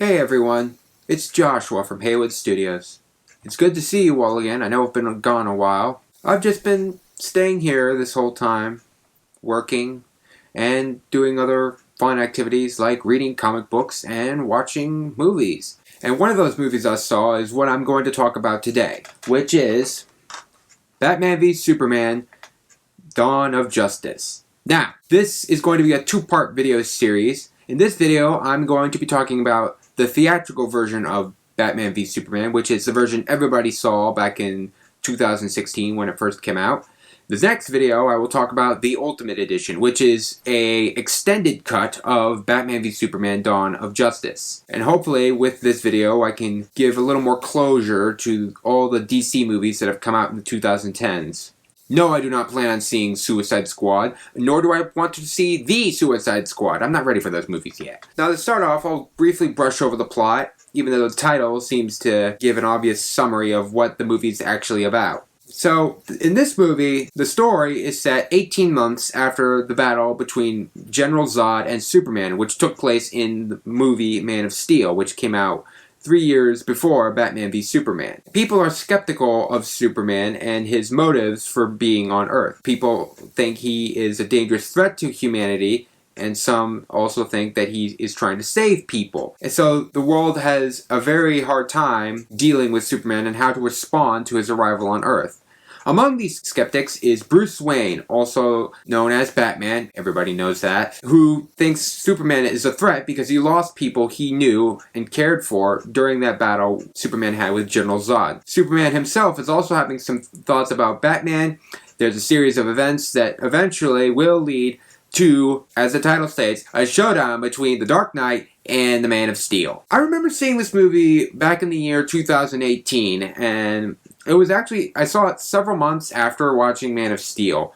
Hey everyone, it's Joshua from Haywood Studios. It's good to see you all again. I know I've been gone a while. I've just been staying here this whole time, working and doing other fun activities like reading comic books and watching movies. And one of those movies I saw is what I'm going to talk about today, which is Batman v Superman: Dawn of Justice. Now, this is going to be a two-part video series. In this video, I'm going to be talking about the theatrical version of Batman v Superman, which is the version everybody saw back in 2016 when it first came out. This next video, I will talk about the Ultimate Edition, which is a extended cut of Batman v Superman: Dawn of Justice. And hopefully, with this video, I can give a little more closure to all the DC movies that have come out in the 2010s. No, I do not plan on seeing Suicide Squad, nor do I want to see The Suicide Squad. I'm not ready for those movies yet. Now, to start off, I'll briefly brush over the plot, even though the title seems to give an obvious summary of what the movie's actually about. So, in this movie, the story is set 18 months after the battle between General Zod and Superman, which took place in the movie Man of Steel, which came out 3 years before Batman v Superman. People are skeptical of Superman and his motives for being on Earth. People think he is a dangerous threat to humanity, and some also think that he is trying to save people. And so the world has a very hard time dealing with Superman and how to respond to his arrival on Earth. Among these skeptics is Bruce Wayne, also known as Batman, everybody knows that, who thinks Superman is a threat because he lost people he knew and cared for during that battle Superman had with General Zod. Superman himself is also having some thoughts about Batman. There's a series of events that eventually will lead to, as the title states, a showdown between the Dark Knight and the Man of Steel. I remember seeing this movie back in the year 2018, and it was actually, I saw it several months after watching Man of Steel.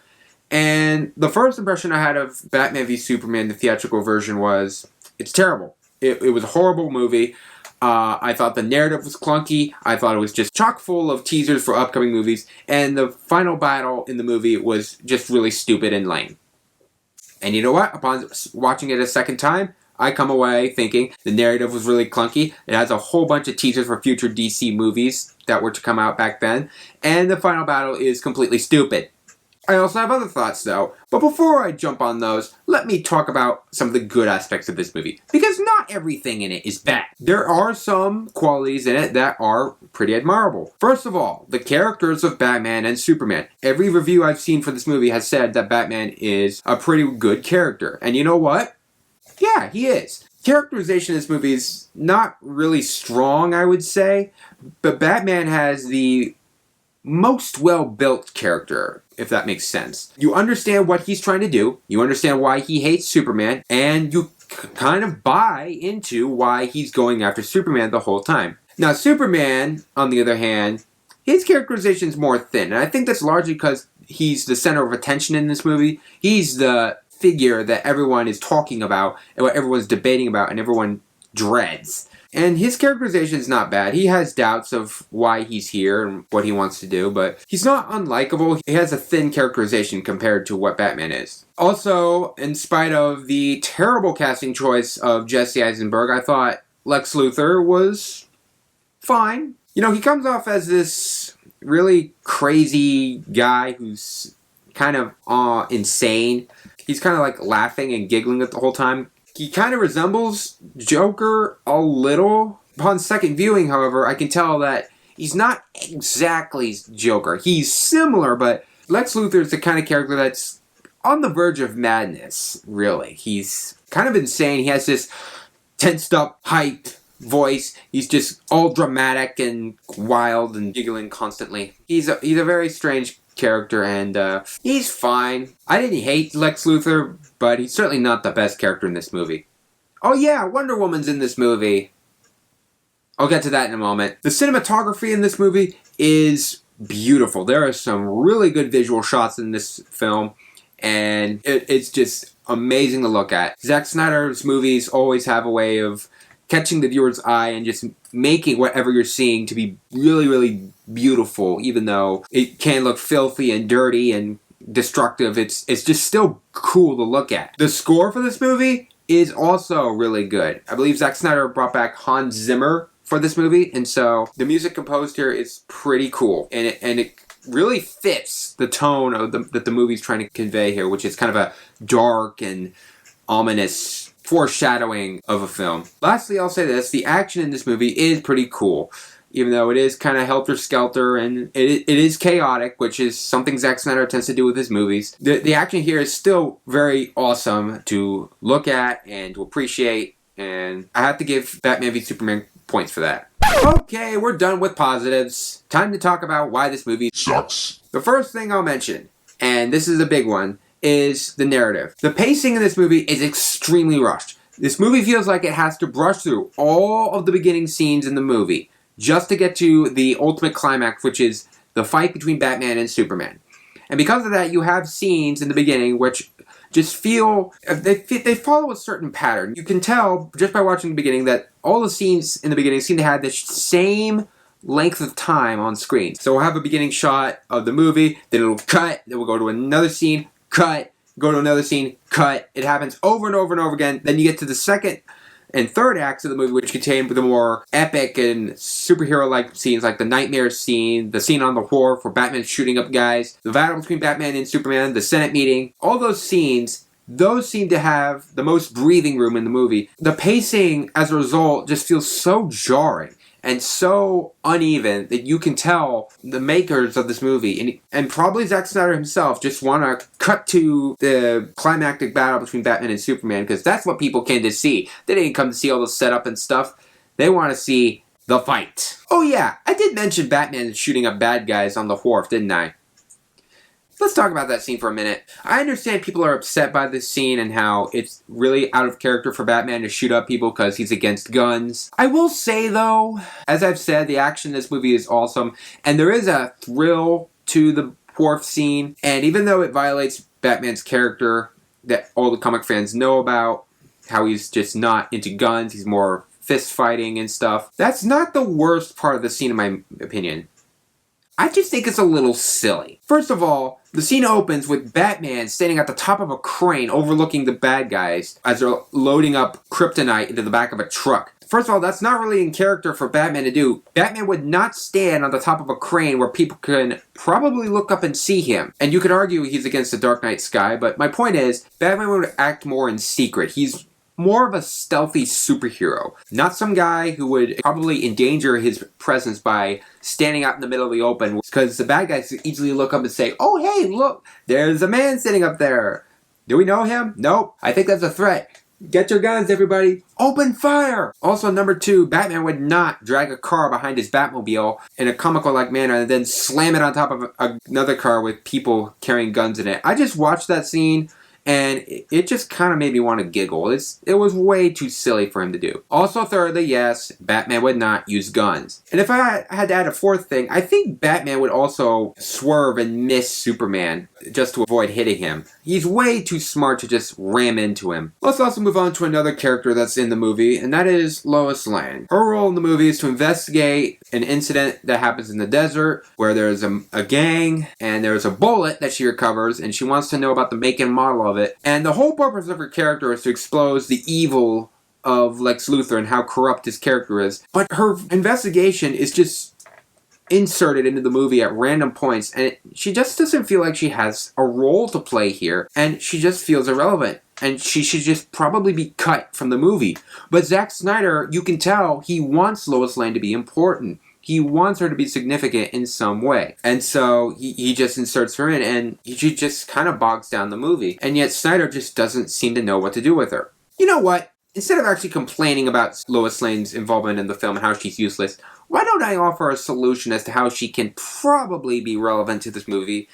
And the first impression I had of Batman v Superman, the theatrical version, was, it's terrible. It was a horrible movie. I thought the narrative was clunky. I thought it was just chock full of teasers for upcoming movies. And the final battle in the movie was just really stupid and lame. And you know what? Upon watching it a second time, I come away thinking the narrative was really clunky. It has a whole bunch of teasers for future DC movies that were to come out back then. And the final battle is completely stupid. I also have other thoughts though. But before I jump on those, let me talk about some of the good aspects of this movie. Because not everything in it is bad. There are some qualities in it that are pretty admirable. First of all, the characters of Batman and Superman. Every review I've seen for this movie has said that Batman is a pretty good character. And you know what? Yeah, he is. Characterization in this movie is not really strong, I would say. But Batman has the most well-built character, if that makes sense. You understand what he's trying to do, you understand why he hates Superman, and you kind of buy into why he's going after Superman the whole time. Now, Superman, on the other hand, his characterization is more thin, and I think that's largely because he's the center of attention in this movie. He's the figure that everyone is talking about, and what everyone's debating about, and everyone dreads. And his characterization is not bad. He has doubts of why he's here and what he wants to do, but he's not unlikable. He has a thin characterization compared to what Batman is. Also, in spite of the terrible casting choice of Jesse Eisenberg, I thought Lex Luthor was fine. You know, he comes off as this really crazy guy who's kind of insane. He's kind of like laughing and giggling the whole time. He kind of resembles Joker a little. Upon second viewing, however, I can tell that he's not exactly Joker. He's similar, but Lex Luthor is the kind of character that's on the verge of madness, really. He's kind of insane. He has this tensed up, hyped voice. He's just all dramatic and wild and giggling constantly. He's a very strange character, and he's fine. I didn't hate Lex Luthor, but he's certainly not the best character in this movie. Oh yeah, Wonder Woman's in this movie. I'll get to that in a moment. The cinematography in this movie is beautiful. There are some really good visual shots in this film, and it's just amazing to look at. Zack Snyder's movies always have a way of catching the viewer's eye and just making whatever you're seeing to be really, really beautiful, even though it can look filthy and dirty and destructive. It's just still cool to look at. The score for this movie is also really good. I believe Zack Snyder brought back Hans Zimmer for this movie, and so the music composed here is pretty cool, and it really fits the tone of that the movie's trying to convey here, which is kind of a dark and ominous foreshadowing of a film. Lastly, I'll say this: the action in this movie is pretty cool, even though it is kind of helter-skelter and it is chaotic, which is something Zack Snyder tends to do with his movies. The action here is still very awesome to look at and to appreciate, and I have to give Batman v Superman points for that. Okay, we're done with positives. Time to talk about why this movie sucks. The first thing I'll mention, and this is a big one, is the narrative. The pacing in this movie is extremely rushed. This movie feels like it has to brush through all of the beginning scenes in the movie just to get to the ultimate climax, which is the fight between Batman and Superman. And because of that, you have scenes in the beginning which just feel, they follow a certain pattern. You can tell just by watching the beginning that all the scenes in the beginning seem to have the same length of time on screen. So we'll have a beginning shot of the movie, then it'll cut, then we'll go to another scene, cut, go to another scene, cut. It happens over and over and over again. Then you get to the second and third acts of the movie, which contain the more epic and superhero-like scenes, like the nightmare scene, the scene on the wharf where Batman's shooting up guys, the battle between Batman and Superman, the Senate meeting. All those scenes, those seem to have the most breathing room in the movie. The pacing, as a result, just feels so jarring and so uneven that you can tell the makers of this movie, and probably Zack Snyder himself, just want to cut to the climactic battle between Batman and Superman, because that's what people came to see. They didn't come to see all the setup and stuff. They want to see the fight. Oh yeah, I did mention Batman shooting up bad guys on the wharf, didn't I? Let's talk about that scene for a minute. I understand people are upset by this scene and how it's really out of character for Batman to shoot up people because he's against guns. I will say though, as I've said, the action in this movie is awesome, and there is a thrill to the wharf scene, and even though it violates Batman's character that all the comic fans know about, how he's just not into guns, he's more fist fighting and stuff, that's not the worst part of the scene in my opinion. I just think it's a little silly. First of all, the scene opens with Batman standing at the top of a crane overlooking the bad guys as they're loading up kryptonite into the back of a truck. First of all, that's not really in character for Batman to do. Batman would not stand on the top of a crane where people can probably look up and see him. And you could argue he's against the Dark Knight sky, but my point is, Batman would act more in secret. He's more of a stealthy superhero, not some guy who would probably endanger his presence by standing out in the middle of the open, because the bad guys easily look up and say, oh hey, look, there's a man sitting up there. Do we know him? Nope. I think that's a threat. Get your guns, everybody. Open fire! Also, number 2, Batman would not drag a car behind his Batmobile in a comical-like manner and then slam it on top of another car with people carrying guns in it. I just watched that scene, and it just kind of made me want to giggle. It was way too silly for him to do. Also, thirdly, yes, Batman would not use guns. And if I had to add a fourth thing, I think Batman would also swerve and miss Superman just to avoid hitting him. He's way too smart to just ram into him. Let's also move on to another character that's in the movie, and that is Lois Lane. Her role in the movie is to investigate an incident that happens in the desert where there's a gang and there's a bullet that she recovers, and she wants to know about the make and model of it. And the whole purpose of her character is to expose the evil of Lex Luthor and how corrupt his character is. But her investigation is just inserted into the movie at random points, and she just doesn't feel like she has a role to play here, and she just feels irrelevant, and she should just probably be cut from the movie. But Zack Snyder, you can tell he wants Lois Lane to be important. He wants her to be significant in some way. And so he just inserts her in, and she just kind of bogs down the movie. And yet Snyder just doesn't seem to know what to do with her. You know what? Instead of actually complaining about Lois Lane's involvement in the film and how she's useless, why don't I offer a solution as to how she can probably be relevant to this movie,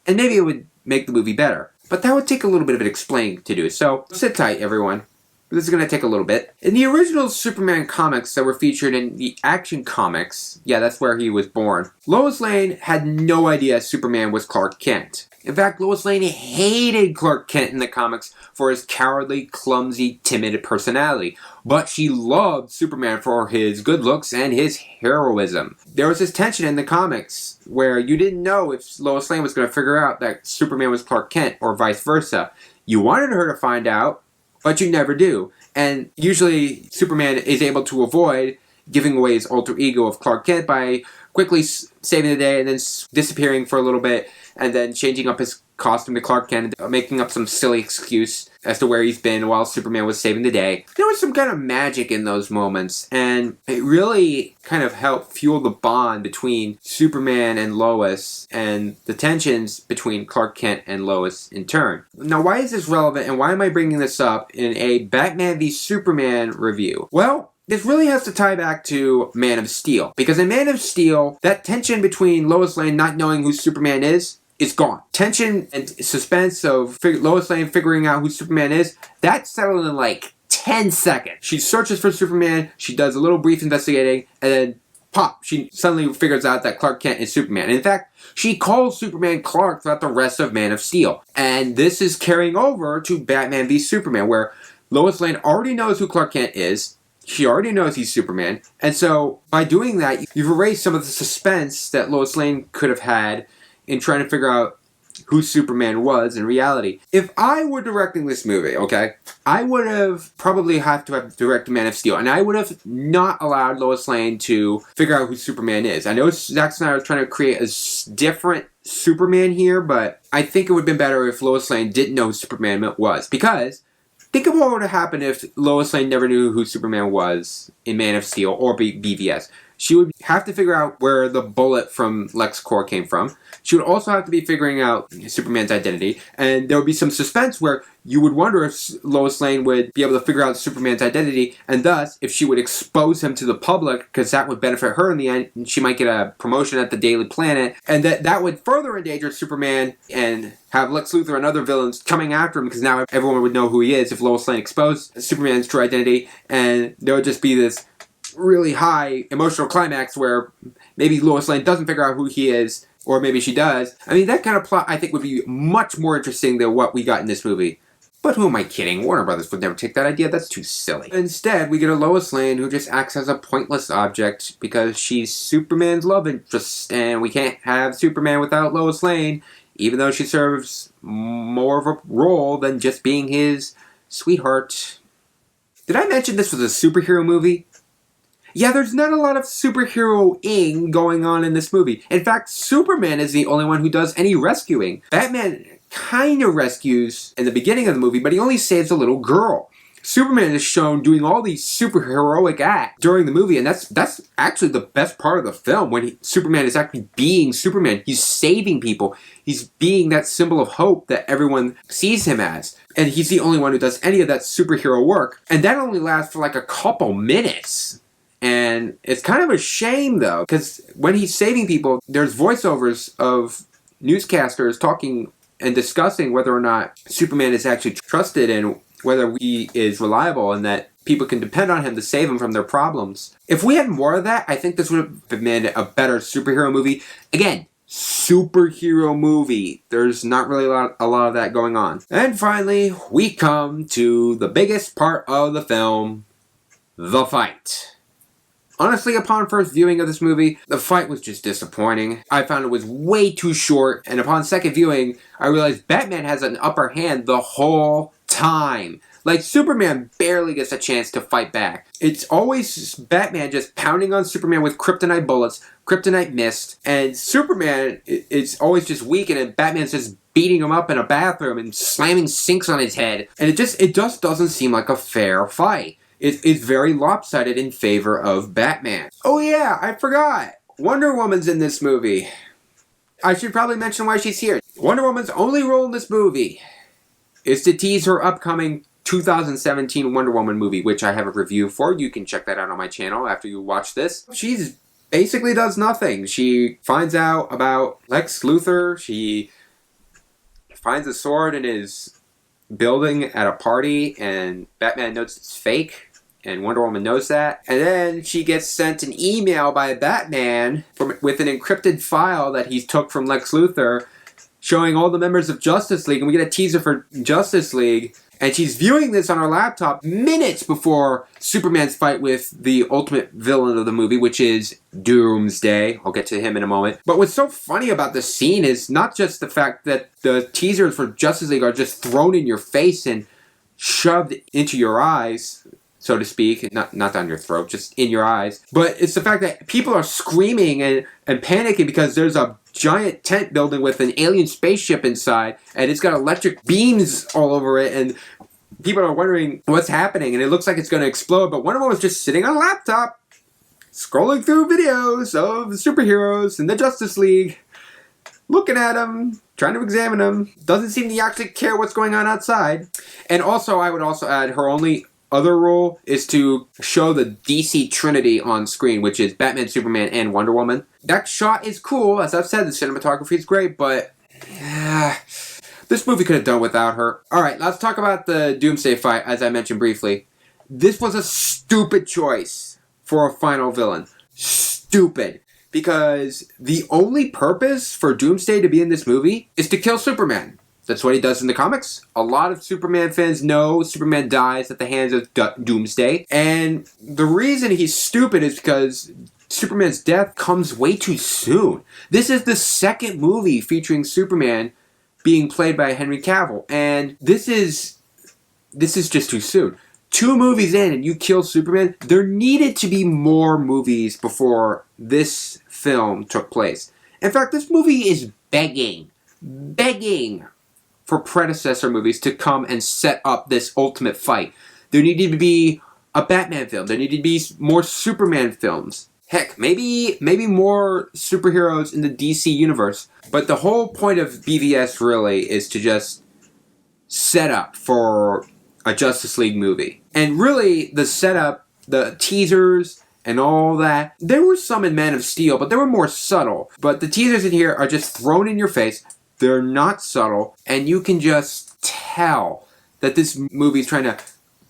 and maybe it would make the movie better. But that would take a little bit of explaining to do. So sit tight, everyone. This is going to take a little bit. In the original Superman comics that were featured in the Action Comics, yeah, that's where he was born, Lois Lane had no idea Superman was Clark Kent. In fact, Lois Lane hated Clark Kent in the comics for his cowardly, clumsy, timid personality. But she loved Superman for his good looks and his heroism. There was this tension in the comics where you didn't know if Lois Lane was going to figure out that Superman was Clark Kent or vice versa. You wanted her to find out, but you never do. And usually Superman is able to avoid giving away his alter ego of Clark Kent by quickly saving the day and then disappearing for a little bit and then changing up his costume to Clark Kent and making up some silly excuse as to where he's been while Superman was saving the day. There was some kind of magic in those moments, and it really kind of helped fuel the bond between Superman and Lois and the tensions between Clark Kent and Lois in turn. Now, why is this relevant, and why am I bringing this up in a Batman v Superman review? Well, this really has to tie back to Man of Steel. Because in Man of Steel, that tension between Lois Lane not knowing who Superman is gone. Tension and suspense of Lois Lane figuring out who Superman is, that's settled in like 10 seconds. She searches for Superman, she does a little brief investigating, and then pop, she suddenly figures out that Clark Kent is Superman. And in fact, she calls Superman Clark throughout the rest of Man of Steel. And this is carrying over to Batman v Superman, where Lois Lane already knows who Clark Kent is. She already knows he's Superman. And so, by doing that, you've erased some of the suspense that Lois Lane could have had in trying to figure out who Superman was in reality. If I were directing this movie, okay, I would have probably have to have directed Man of Steel, and I would have not allowed Lois Lane to figure out who Superman is. I know Zack Snyder was trying to create a different Superman here, but I think it would have been better if Lois Lane didn't know who Superman was, because think of what would have happened if Lois Lane never knew who Superman was in Man of Steel or BVS. She would have to figure out where the bullet from LexCorp came from. She would also have to be figuring out Superman's identity. And there would be some suspense where you would wonder if Lois Lane would be able to figure out Superman's identity, and thus, if she would expose him to the public, because that would benefit her in the end, and she might get a promotion at the Daily Planet, and that would further endanger Superman and have Lex Luthor and other villains coming after him, because now everyone would know who he is if Lois Lane exposed Superman's true identity, and there would just be this really high emotional climax where maybe Lois Lane doesn't figure out who he is, or maybe she does. I mean, that kind of plot I think would be much more interesting than what we got in this movie. But who am I kidding? Warner Brothers would never take that idea. That's too silly. Instead, we get a Lois Lane who just acts as a pointless object because she's Superman's love interest, and we can't have Superman without Lois Lane, even though she serves more of a role than just being his sweetheart. Did I mention this was a superhero movie? Yeah, there's not a lot of superhero-ing going on in this movie. In fact, Superman is the only one who does any rescuing. Batman kind of rescues in the beginning of the movie, but he only saves a little girl. Superman is shown doing all these superheroic acts during the movie, and that's actually the best part of the film, when Superman is actually being Superman. He's saving people. He's being that symbol of hope that everyone sees him as. And he's the only one who does any of that superhero work. And that only lasts for like a couple minutes. And it's kind of a shame, though, because when he's saving people, there's voiceovers of newscasters talking and discussing whether or not Superman is actually trusted and whether he is reliable and that people can depend on him to save them from their problems. If we had more of that, I think this would have been a better superhero movie. Again, superhero movie. There's not really a lot of that going on. And finally, we come to the biggest part of the film, the fight. Honestly, upon first viewing of this movie, the fight was just disappointing. I found it was way too short, and upon second viewing, I realized Batman has an upper hand the whole time. Like, Superman barely gets a chance to fight back. It's always Batman just pounding on Superman with kryptonite bullets, kryptonite mist, and Superman is always just weak, and Batman's just beating him up in a bathroom and slamming sinks on his head. And it just doesn't seem like a fair fight. It's very lopsided in favor of Batman. Oh yeah, I forgot. Wonder Woman's in this movie. I should probably mention why she's here. Wonder Woman's only role in this movie is to tease her upcoming 2017 Wonder Woman movie, which I have a review for. You can check that out on my channel after you watch this. She's basically does nothing. She finds out about Lex Luthor. She finds a sword in his building at a party, and Batman knows it's fake. And Wonder Woman knows that. And then she gets sent an email by Batman with an encrypted file that he took from Lex Luthor showing all the members of Justice League. And we get a teaser for Justice League. And she's viewing this on her laptop minutes before Superman's fight with the ultimate villain of the movie, which is Doomsday. I'll get to him in a moment. But what's so funny about this scene is not just the fact that the teasers for Justice League are just thrown in your face and shoved into your eyes, so to speak, not down your throat, just in your eyes. But it's the fact that people are screaming and panicking because there's a giant tent building with an alien spaceship inside, and it's got electric beams all over it, and people are wondering what's happening, and it looks like it's going to explode. But Wonder Woman was just sitting on a laptop, scrolling through videos of the superheroes in the Justice League, looking at them, trying to examine them. Doesn't seem to actually care what's going on outside. And also, I would also add, her only other role is to show the DC Trinity on screen, which is Batman, Superman, and Wonder Woman. That shot is cool. As I've said, the cinematography is great, but this movie could have done without her. Alright, let's talk about the Doomsday fight, as I mentioned briefly. This was a stupid choice for a final villain. Stupid. Because the only purpose for Doomsday to be in this movie is to kill Superman. That's what he does in the comics. A lot of Superman fans know Superman dies at the hands of Doomsday. And the reason he's stupid is because Superman's death comes way too soon. This is the second movie featuring Superman being played by Henry Cavill. And this is just too soon. 2 movies in and you kill Superman. There needed to be more movies before this film took place. In fact, this movie is begging for predecessor movies to come and set up this ultimate fight. There needed to be a Batman film. There needed to be more Superman films. Heck, maybe more superheroes in the DC universe. But the whole point of BVS really is to just set up for a Justice League movie. And really, the setup, the teasers, and all that, there were some in Man of Steel, but they were more subtle. But the teasers in here are just thrown in your face. They're not subtle, and you can just tell that this movie is trying to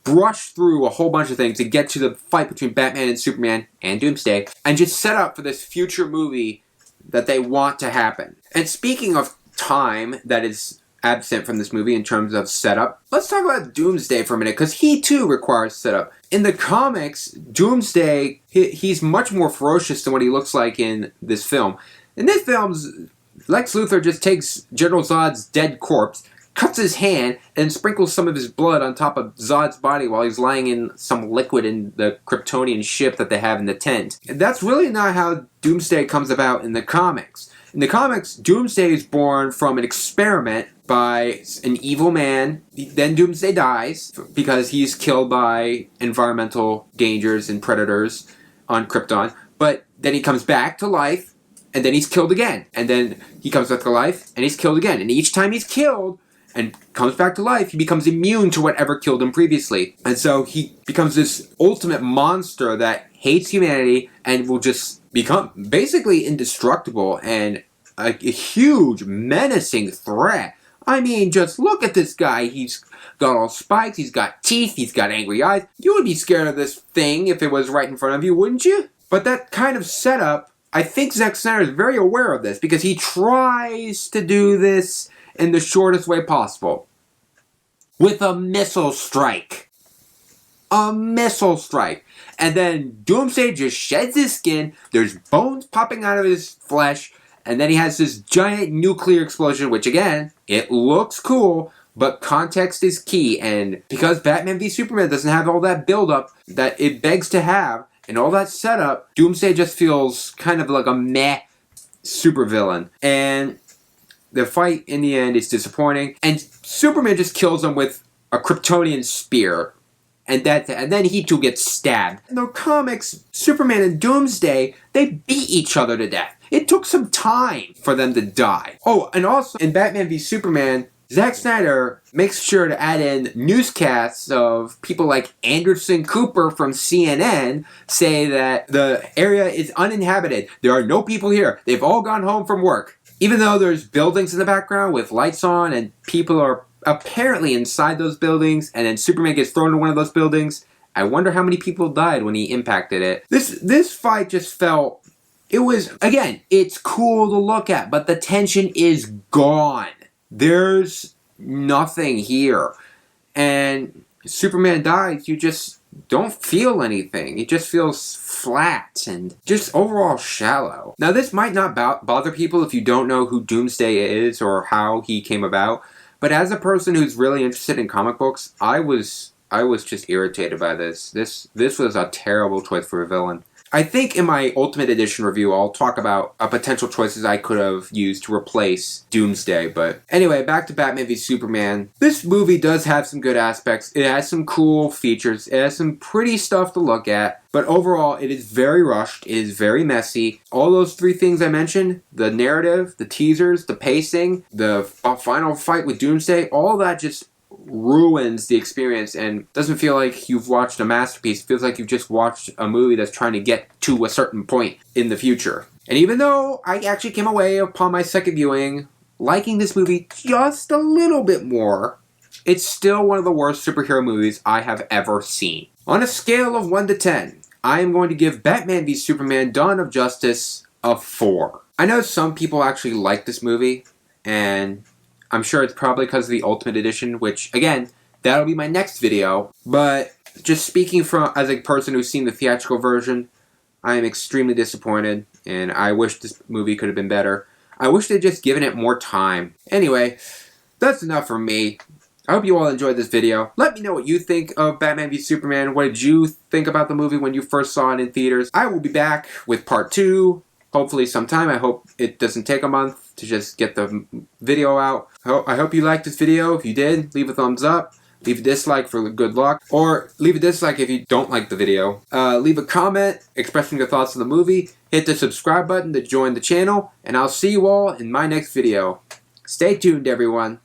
brush through a whole bunch of things to get to the fight between Batman and Superman and Doomsday, and just set up for this future movie that they want to happen. And speaking of time that is absent from this movie in terms of setup, let's talk about Doomsday for a minute, because he too requires setup. In the comics, Doomsday, he's much more ferocious than what he looks like in this film. In this film, Lex Luthor just takes General Zod's dead corpse, cuts his hand, and sprinkles some of his blood on top of Zod's body while he's lying in some liquid in the Kryptonian ship that they have in the tent. And that's really not how Doomsday comes about in the comics. In the comics, Doomsday is born from an experiment by an evil man. Then Doomsday dies because he's killed by environmental dangers and predators on Krypton. But then he comes back to life, and then he's killed again. And then he comes back to life, and he's killed again. And each time he's killed and comes back to life, he becomes immune to whatever killed him previously. And so he becomes this ultimate monster that hates humanity and will just become basically indestructible and a huge, menacing threat. I mean, just look at this guy. He's got all spikes, he's got teeth, he's got angry eyes. You would be scared of this thing if it was right in front of you, wouldn't you? But that kind of setup, I think Zack Snyder is very aware of this because he tries to do this in the shortest way possible. With a missile strike. A missile strike. And then Doomsday just sheds his skin, there's bones popping out of his flesh, and then he has this giant nuclear explosion, which again, it looks cool, but context is key. And because Batman v Superman doesn't have all that buildup that it begs to have, and all that setup, Doomsday just feels kind of like a meh supervillain. And the fight in the end is disappointing. And Superman just kills him with a Kryptonian spear. And then he too gets stabbed. In the comics, Superman and Doomsday, they beat each other to death. It took some time for them to die. Oh, and also in Batman v Superman, Zack Snyder makes sure to add in newscasts of people like Anderson Cooper from CNN say that the area is uninhabited. There are no people here. They've all gone home from work. Even though there's buildings in the background with lights on and people are apparently inside those buildings, and then Superman gets thrown into one of those buildings, I wonder how many people died when he impacted it. This fight just felt... It was, again, it's cool to look at, but the tension is gone. There's nothing here. And Superman dies, you just don't feel anything. It just feels flat and just overall shallow. Now, this might not bother people if you don't know who Doomsday is or how he came about, But as a person who's really interested in comic books, I was just irritated by this. This was a terrible choice for a villain. I think in my Ultimate Edition review, I'll talk about potential choices I could have used to replace Doomsday. But anyway, back to Batman v Superman. This movie does have some good aspects. It has some cool features. It has some pretty stuff to look at. But overall, it is very rushed. It is very messy. All those three things I mentioned, the narrative, the teasers, the pacing, the final fight with Doomsday, all that just ruins the experience and doesn't feel like you've watched a masterpiece. It feels like you've just watched a movie that's trying to get to a certain point in the future. And even though I actually came away upon my second viewing liking this movie just a little bit more, it's still one of the worst superhero movies I have ever seen. On a scale of 1 to 10, I am going to give Batman v Superman Dawn of Justice a 4. I know some people actually like this movie, and I'm sure it's probably because of the Ultimate Edition, which, again, that'll be my next video. But just speaking from as a person who's seen the theatrical version, I am extremely disappointed, and I wish this movie could have been better. I wish they'd just given it more time. Anyway, that's enough from me. I hope you all enjoyed this video. Let me know what you think of Batman v Superman. What did you think about the movie when you first saw it in theaters? I will be back with part 2. Hopefully sometime. I hope it doesn't take a month to just get the video out. I hope you liked this video. If you did, leave a thumbs up. Leave a dislike for good luck. Or leave a dislike if you don't like the video. Leave a comment expressing your thoughts on the movie. Hit the subscribe button to join the channel. And I'll see you all in my next video. Stay tuned, everyone.